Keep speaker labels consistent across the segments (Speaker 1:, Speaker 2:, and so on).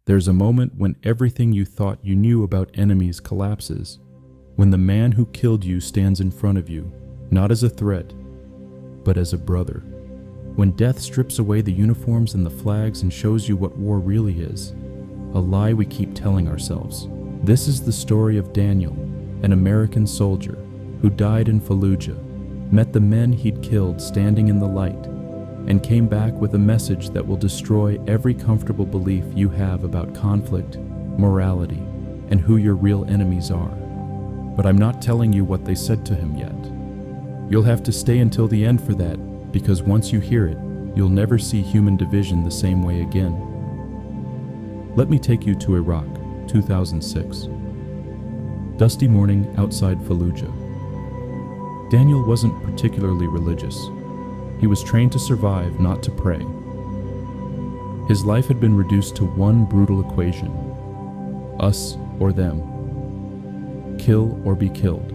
Speaker 1: There's a moment when everything you thought you knew about enemies collapses, when the man who killed you stands in front of you, not as a threat, but as a brother. When death strips away the uniforms and the flags and shows you what war really is, a lie we keep telling ourselves. This is the story of Daniel, an American soldier who died in Fallujah, met the men he'd killed standing in the light, and came back with a message that will destroy every comfortable belief you have about conflict, morality, and who your real enemies are. But I'm not telling you what they said to him yet. You'll have to stay until the end for that, because once you hear it, you'll never see human division the same way again. Let me take you to Iraq, 2006. Dusty morning outside Fallujah. Daniel wasn't particularly religious. He was trained to survive, not to pray. His life had been reduced to one brutal equation: us or them. Kill or be killed.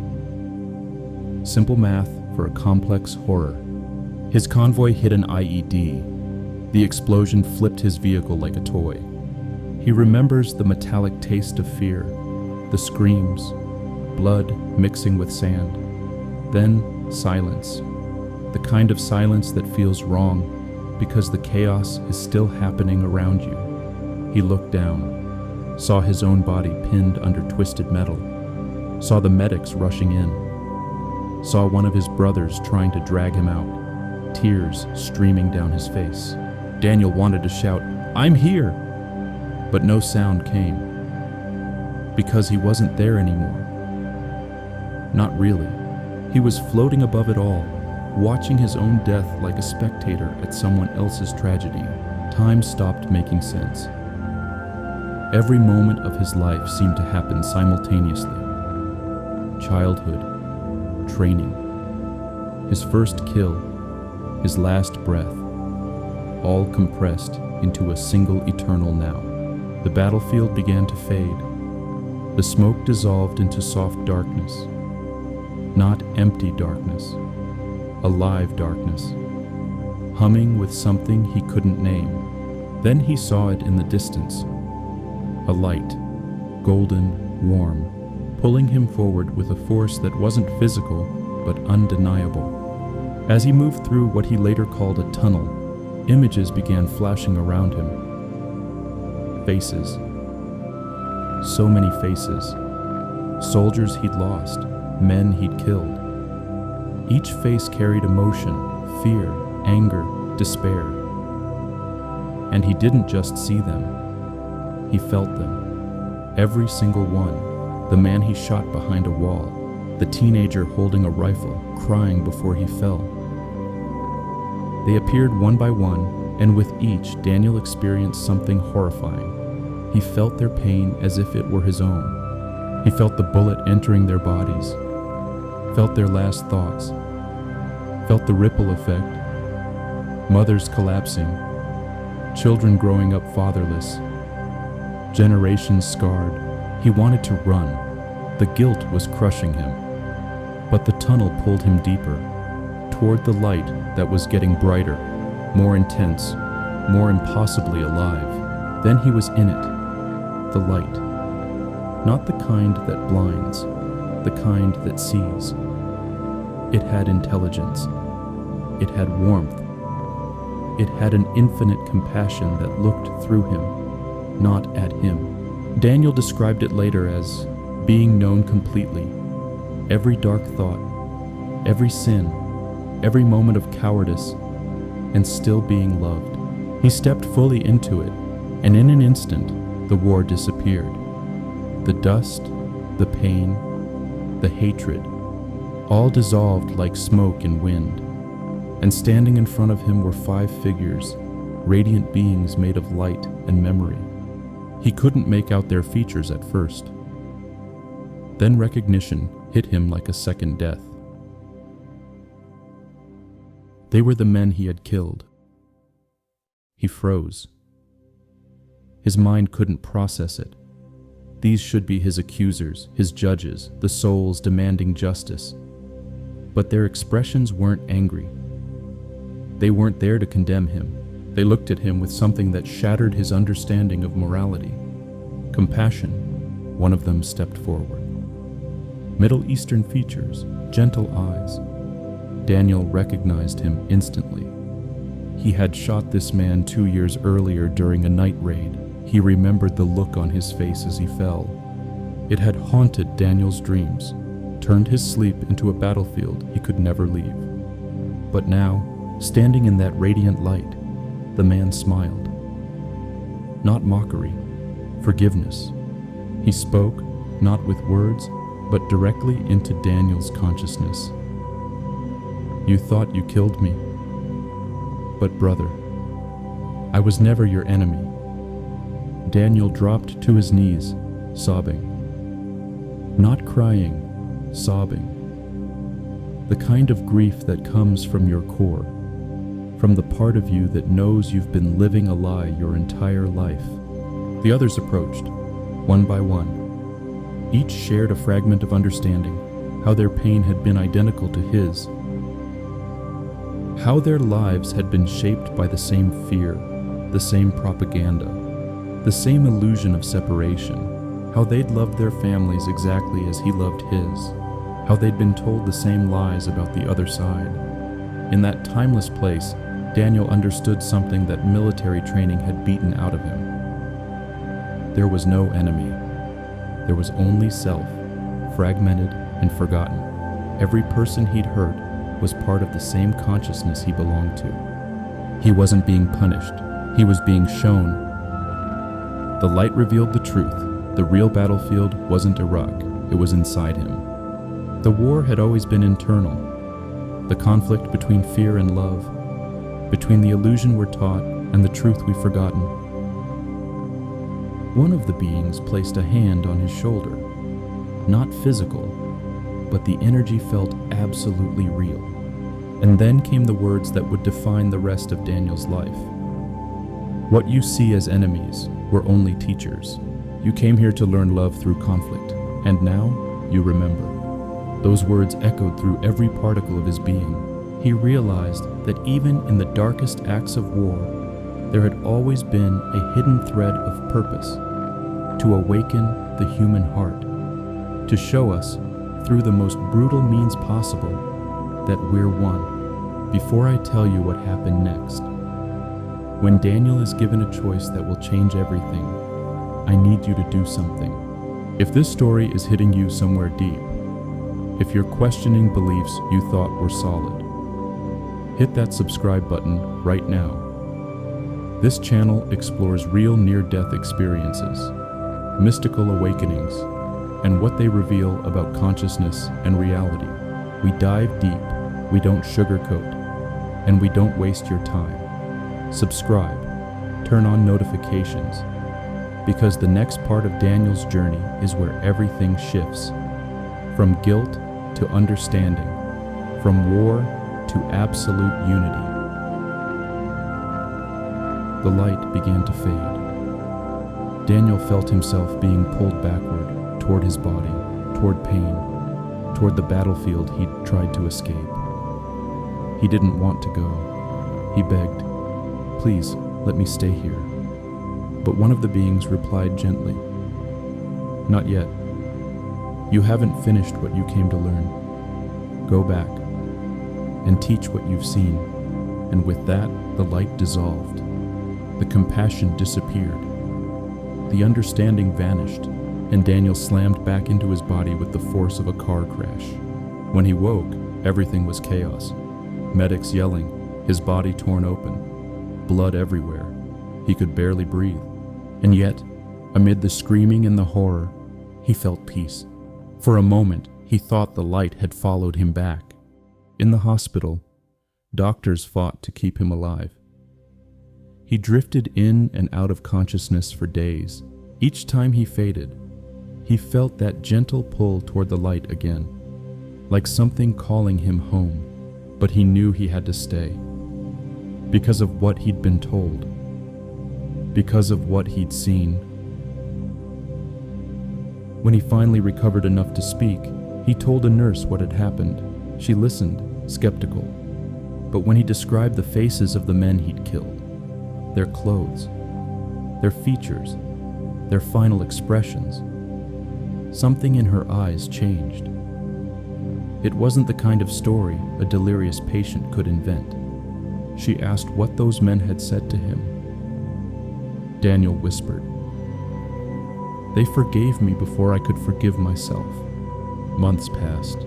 Speaker 1: Simple math for a complex horror. His convoy hit an IED. The explosion flipped his vehicle like a toy. He remembers the metallic taste of fear, the screams, blood mixing with sand. Then silence. The kind of silence that feels wrong because the chaos is still happening around you. He looked down, saw his own body pinned under twisted metal, saw the medics rushing in, saw one of his brothers trying to drag him out, tears streaming down his face. Daniel wanted to shout, "I'm here!" But no sound came, because he wasn't there anymore. Not really. He was floating above it all, watching his own death like a spectator at someone else's tragedy. Time stopped making sense. Every moment of his life seemed to happen simultaneously. Childhood, training, his first kill, his last breath, all compressed into a single eternal now. The battlefield began to fade. The smoke dissolved into soft darkness. Not empty darkness, alive darkness, humming with something he couldn't name. Then he saw it in the distance. A light, golden, warm, pulling him forward with a force that wasn't physical, but undeniable. As he moved through what he later called a tunnel, images began flashing around him. Faces. So many faces. Soldiers he'd lost, men he'd killed. Each face carried emotion, fear, anger, despair. And he didn't just see them. He felt them. Every single one. The man he shot behind a wall. The teenager holding a rifle, crying before he fell. They appeared one by one, and with each, Daniel experienced something horrifying. He felt their pain as if it were his own. He felt the bullet entering their bodies, felt their last thoughts, felt the ripple effect, mothers collapsing, children growing up fatherless, generations scarred. He wanted to run. The guilt was crushing him. But the tunnel pulled him deeper, toward the light that was getting brighter, more intense, more impossibly alive. Then he was in it. The light. Not the kind that blinds, the kind that sees. It had intelligence. It had warmth. It had an infinite compassion that looked through him, not at him. Daniel described it later as being known completely. Every dark thought, every sin, every moment of cowardice, and still being loved. He stepped fully into it, and in an instant, the war disappeared. The dust, the pain, the hatred, all dissolved like smoke in wind. And standing in front of him were 5 figures, radiant beings made of light and memory. He couldn't make out their features at first. Then recognition hit him like a second death. They were the men he had killed. He froze. His mind couldn't process it. These should be his accusers, his judges, the souls demanding justice. But their expressions weren't angry. They weren't there to condemn him. They looked at him with something that shattered his understanding of morality. Compassion. One of them stepped forward. Middle Eastern features, gentle eyes. Daniel recognized him instantly. He had shot this man 2 years earlier during a night raid. He remembered the look on his face as he fell. It had haunted Daniel's dreams, turned his sleep into a battlefield he could never leave. But now, standing in that radiant light, the man smiled. Not mockery, forgiveness. He spoke, not with words, but directly into Daniel's consciousness. You thought you killed me. But brother, I was never your enemy. Daniel dropped to his knees, sobbing. Not crying, sobbing. The kind of grief that comes from your core, from the part of you that knows you've been living a lie your entire life. The others approached, one by one. Each shared a fragment of understanding, how their pain had been identical to his, how their lives had been shaped by the same fear, the same propaganda, the same illusion of separation, how they'd loved their families exactly as he loved his, how they'd been told the same lies about the other side. In that timeless place, Daniel understood something that military training had beaten out of him. There was no enemy. There was only self, fragmented and forgotten. Every person he'd hurt was part of the same consciousness he belonged to. He wasn't being punished. He was being shown. The light revealed the truth. The real battlefield wasn't Iraq. It was inside him. The war had always been internal. The conflict between fear and love, between the illusion we're taught and the truth we've forgotten. One of the beings placed a hand on his shoulder. Not physical, but the energy felt absolutely real. And then came the words that would define the rest of Daniel's life. What you see as enemies were only teachers. You came here to learn love through conflict, and now you remember. Those words echoed through every particle of his being. He realized that even in the darkest acts of war, there had always been a hidden thread of purpose to awaken the human heart, to show us, through the most brutal means possible, that we're one. Before I tell you what happened next, when Daniel is given a choice that will change everything, I need you to do something. If this story is hitting you somewhere deep, if you're questioning beliefs you thought were solid, hit that subscribe button right now. This channel explores real near-death experiences, mystical awakenings, and what they reveal about consciousness and reality. We dive deep, we don't sugarcoat, and we don't waste your time. Subscribe, turn on notifications, because the next part of Daniel's journey is where everything shifts. From guilt to understanding, from war to absolute unity. The light began to fade. Daniel felt himself being pulled backward, toward his body, toward pain, toward the battlefield he'd tried to escape. He didn't want to go. He begged, "Please, let me stay here." But one of the beings replied gently, "Not yet. You haven't finished what you came to learn. Go back and teach what you've seen." And with that, the light dissolved. The compassion disappeared. The understanding vanished, and Daniel slammed back into his body with the force of a car crash. When he woke, everything was chaos. Medics yelling, his body torn open, blood everywhere. He could barely breathe. And yet, amid the screaming and the horror, he felt peace. For a moment, he thought the light had followed him back. In the hospital, doctors fought to keep him alive. He drifted in and out of consciousness for days. Each time he faded, he felt that gentle pull toward the light again, like something calling him home. But he knew he had to stay, because of what he'd been told, because of what he'd seen. When he finally recovered enough to speak, he told a nurse what had happened. She listened, skeptical. But when he described the faces of the men he'd killed, their clothes, their features, their final expressions. Something in her eyes changed. It wasn't the kind of story a delirious patient could invent. She asked what those men had said to him. Daniel whispered, "They forgave me before I could forgive myself." Months passed.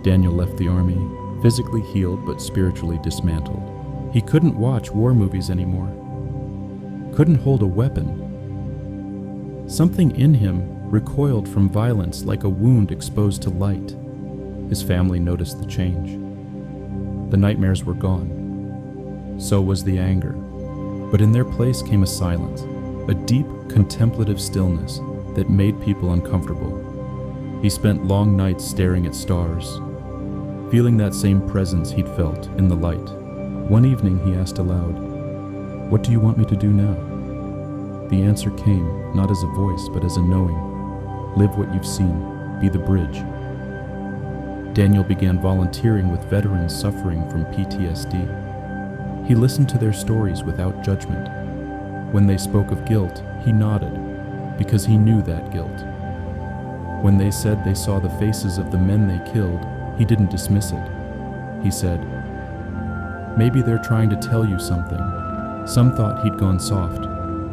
Speaker 1: Daniel left the army, physically healed but spiritually dismantled. He couldn't watch war movies anymore. Couldn't hold a weapon. Something in him recoiled from violence like a wound exposed to light. His family noticed the change. The nightmares were gone. So was the anger. But in their place came a silence, a deep, contemplative stillness that made people uncomfortable. He spent long nights staring at stars, feeling that same presence he'd felt in the light. One evening he asked aloud, "What do you want me to do now?" The answer came, not as a voice, but as a knowing. Live what you've seen. Be the bridge. Daniel began volunteering with veterans suffering from PTSD. He listened to their stories without judgment. When they spoke of guilt, he nodded, because he knew that guilt. When they said they saw the faces of the men they killed, he didn't dismiss it. He said, "Maybe they're trying to tell you something." Some thought he'd gone soft.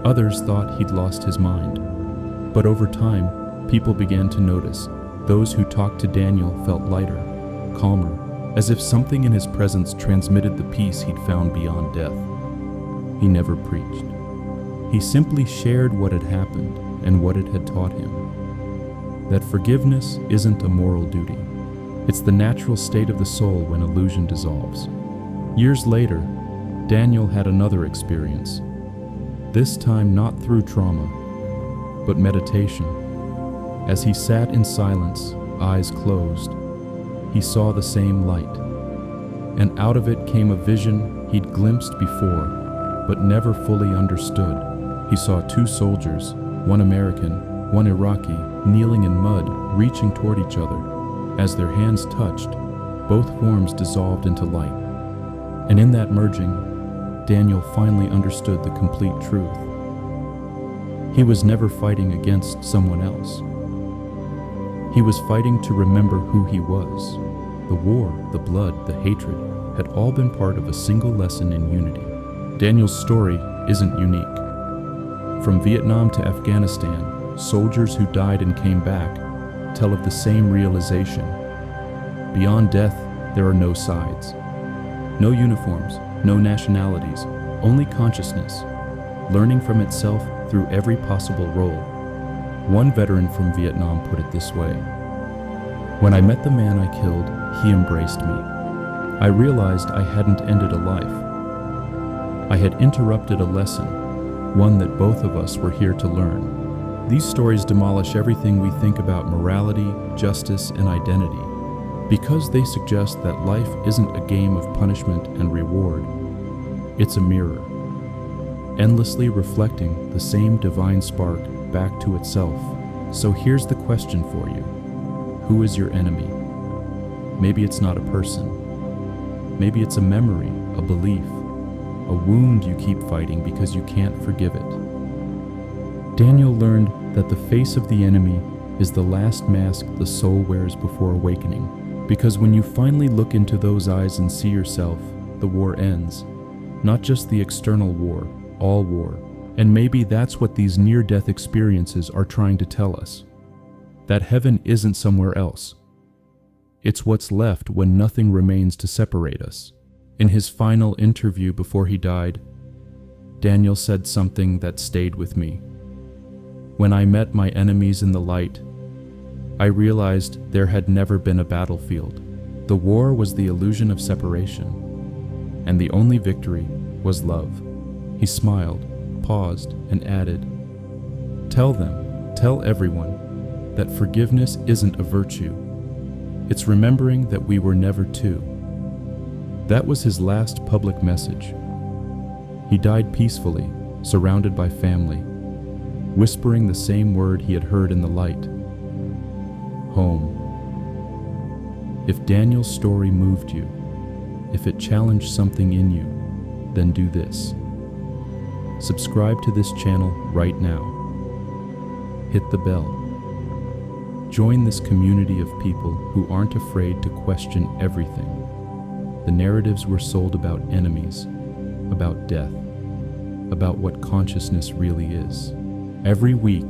Speaker 1: Others thought he'd lost his mind. But over time, people began to notice. Those who talked to Daniel felt lighter, calmer, as if something in his presence transmitted the peace he'd found beyond death. He never preached. He simply shared what had happened and what it had taught him. That forgiveness isn't a moral duty. It's the natural state of the soul when illusion dissolves. Years later, Daniel had another experience. This time not through trauma, but meditation. As he sat in silence, eyes closed, he saw the same light. And out of it came a vision he'd glimpsed before, but never fully understood. He saw two soldiers, one American, one Iraqi, kneeling in mud, reaching toward each other. As their hands touched, both forms dissolved into light. And in that merging, Daniel finally understood the complete truth. He was never fighting against someone else. He was fighting to remember who he was. The war, the blood, the hatred had all been part of a single lesson in unity. Daniel's story isn't unique. From Vietnam to Afghanistan, soldiers who died and came back tell of the same realization. Beyond death, there are no sides. No uniforms, no nationalities, only consciousness, learning from itself through every possible role. One veteran from Vietnam put it this way: "When I met the man I killed, he embraced me. I realized I hadn't ended a life. I had interrupted a lesson, one that both of us were here to learn." These stories demolish everything we think about morality, justice, and identity, because they suggest that life isn't a game of punishment and reward. It's a mirror, endlessly reflecting the same divine spark back to itself. So here's the question for you. Who is your enemy? Maybe it's not a person. Maybe it's a memory, a belief, a wound you keep fighting because you can't forgive it. Daniel learned that the face of the enemy is the last mask the soul wears before awakening, because when you finally look into those eyes and see yourself, the war ends. Not just the external war, all war. And maybe that's what these near-death experiences are trying to tell us. That heaven isn't somewhere else. It's what's left when nothing remains to separate us. In his final interview before he died, Daniel said something that stayed with me. "When I met my enemies in the light, I realized there had never been a battlefield. The war was the illusion of separation, and the only victory was love." He smiled, paused, and added, Tell everyone, that forgiveness isn't a virtue. It's remembering that we were never two." That was his last public message. He died peacefully, surrounded by family, whispering the same word he had heard in the light: home. If Daniel's story moved you, if it challenged something in you, then do this. Subscribe to this channel right now. Hit the bell. Join this community of people who aren't afraid to question everything. The narratives we're sold about enemies, about death, about what consciousness really is. Every week,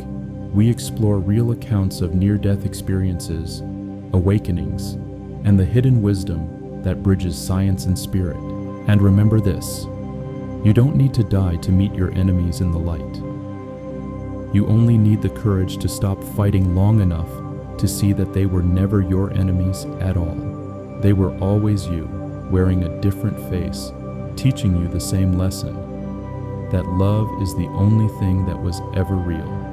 Speaker 1: we explore real accounts of near-death experiences, awakenings, and the hidden wisdom that bridges science and spirit. And remember this, you don't need to die to meet your enemies in the light. You only need the courage to stop fighting long enough to see that they were never your enemies at all. They were always you, wearing a different face, teaching you the same lesson, that love is the only thing that was ever real.